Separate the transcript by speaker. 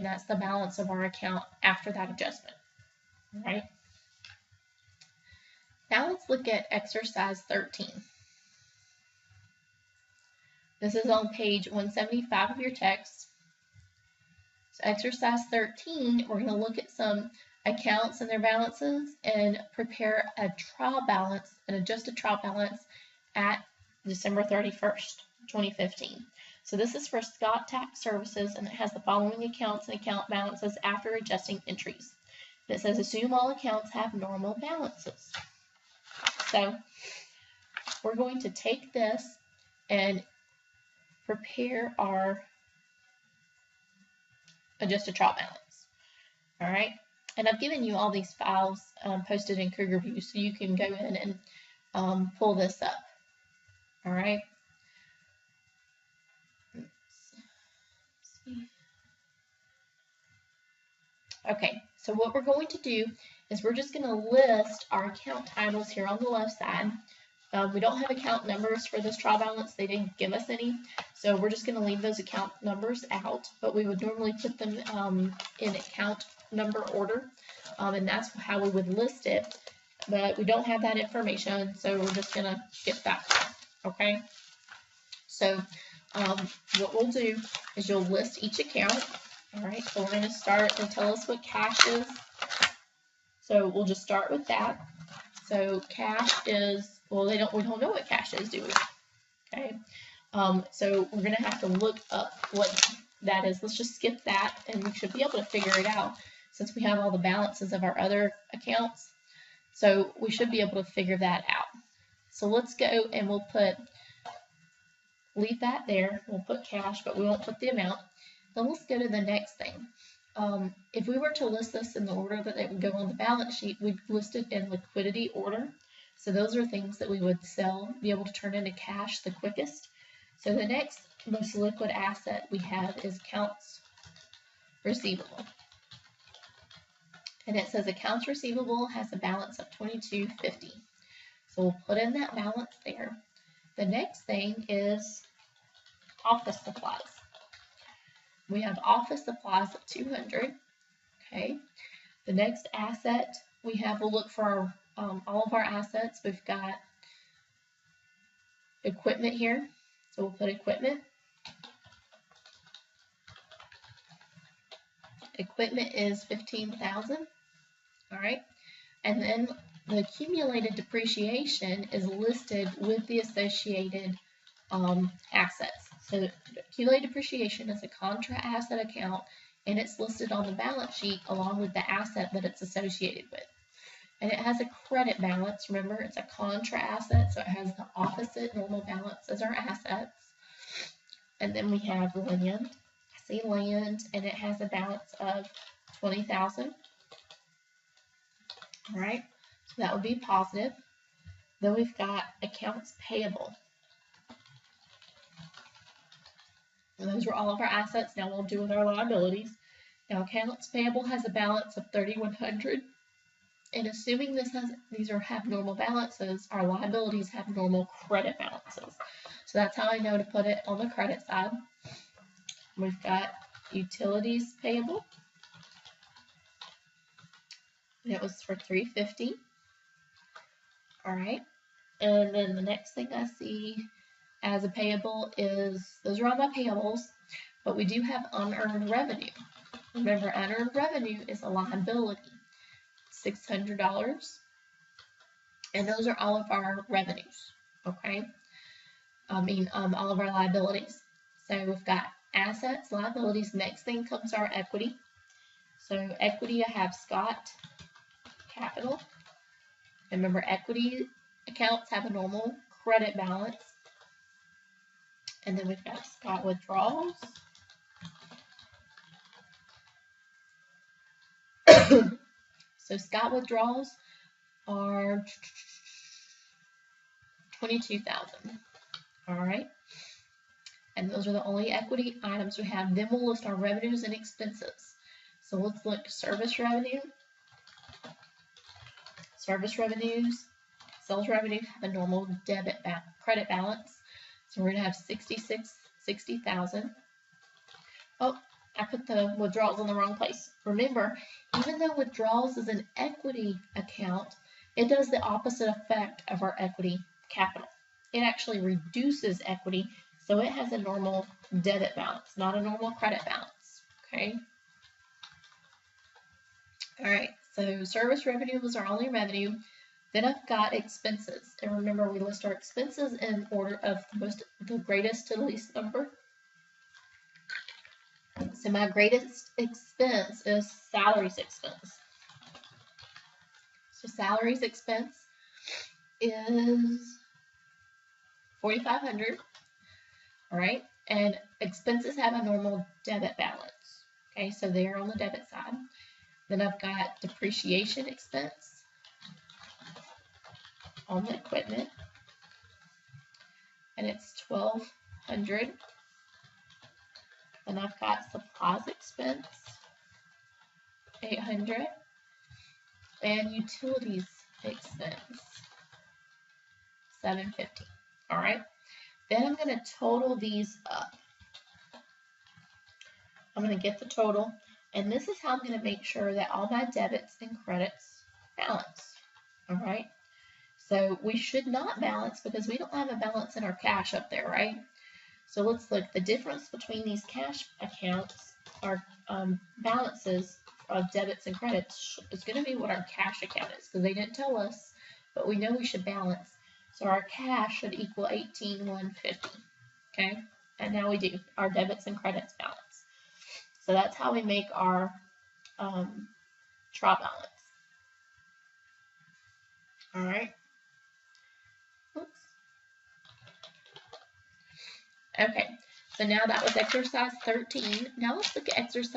Speaker 1: and that's the balance of our account after that adjustment. All right. Now let's look at exercise 13. This is on page 175 of your text. So exercise 13, we're going to look at some accounts and their balances and prepare a trial balance, an adjusted trial balance at December 31st, 2015. So this is for Scott Tax Services, and it has the following accounts and account balances after adjusting entries. And it says assume all accounts have normal balances. So we're going to take this and prepare our adjusted trial balance. All right, and I've given you all these files posted in Cougar View, so you can go in and pull this up. All right. Let's see. Okay, so what we're going to do is we're just going to list our account titles here on the left side. We don't have account numbers for this trial balance. They didn't give us any, so we're just going to leave those account numbers out, but we would normally put them in account number order, and that's how we would list it, but we don't have that information, so we're just going to skip that part, okay? So what we'll do is you'll list each account. All right, so we're going to start and tell us what cash is. So we'll just start with that. So cash is, well, we don't know what cash is, do we? Okay. So we're going to have to look up what that is. Let's just skip that, and we should be able to figure it out since we have all the balances of our other accounts. So we should be able to figure that out. So let's go and we'll leave that there. We'll put cash, but we won't put the amount. Then let's go to the next thing. If we were to list this in the order that it would go on the balance sheet, we'd list it in liquidity order. So those are things that we would sell, be able to turn into cash the quickest. So the next most liquid asset we have is accounts receivable. And it says accounts receivable has a balance of $22.50. So we'll put in that balance there. The next thing is office supplies. We have office supplies of $200. Okay. The next asset we have, we'll look for all of our assets. We've got equipment here, so we'll put equipment. Equipment is $15,000. All right, and then the accumulated depreciation is listed with the associated assets. So accumulated depreciation is a contra asset account, and it's listed on the balance sheet along with the asset that it's associated with. And it has a credit balance. Remember, it's a contra asset, so it has the opposite normal balance as our assets. And then we have land. I see land, and it has a balance of $20,000. All right, so that would be positive. Then we've got accounts payable. And those are all of our assets. Now we'll do with our liabilities. Now accounts payable has a balance of $3,100. And assuming these have normal balances, our liabilities have normal credit balances. So that's how I know to put it on the credit side. We've got utilities payable. And it was for $350. All right. And then the next thing I see as a payable is, those are all my payables, but we do have unearned revenue. Remember, unearned revenue is a liability, $600, and those are all of our revenues, okay? All of our liabilities. So we've got assets, liabilities. Next thing comes our equity. So equity, I have Scott Capital. Remember, equity accounts have a normal credit balance. And then we've got Scott withdrawals. So Scott withdrawals are $22,000. All right. And those are the only equity items we have. Then we'll list our revenues and expenses. So let's look service revenue. Service revenues, sales revenue have a normal credit balance. So we're going to have $60,000. Oh, I put the withdrawals in the wrong place. Remember, even though withdrawals is an equity account, it does the opposite effect of our equity capital. It actually reduces equity, so it has a normal debit balance, not a normal credit balance. Okay. All right, so service revenue was our only revenue. Then I've got expenses. And remember, we list our expenses in order of the greatest to the least number. So my greatest expense is salaries expense. So salaries expense is $4,500. All right, and expenses have a normal debit balance. Okay, so they are on the debit side. Then I've got depreciation expense on the equipment, and it's $1,200. Then I've got supplies expense, $800, and utilities expense, $750. All right. Then I'm going to total these up. I'm going to get the total, and this is how I'm going to make sure that all my debits and credits balance. All right. So we should not balance because we don't have a balance in our cash up there, right? So let's look. The difference between these cash accounts, our balances of debits and credits, is going to be what our cash account is, because they didn't tell us, but we know we should balance. So our cash should equal $18,150. Okay, and now we do. Our debits and credits balance. So that's how we make our trial balance. All right. Oops. Okay, so now that was exercise 13. Now let's look at exercise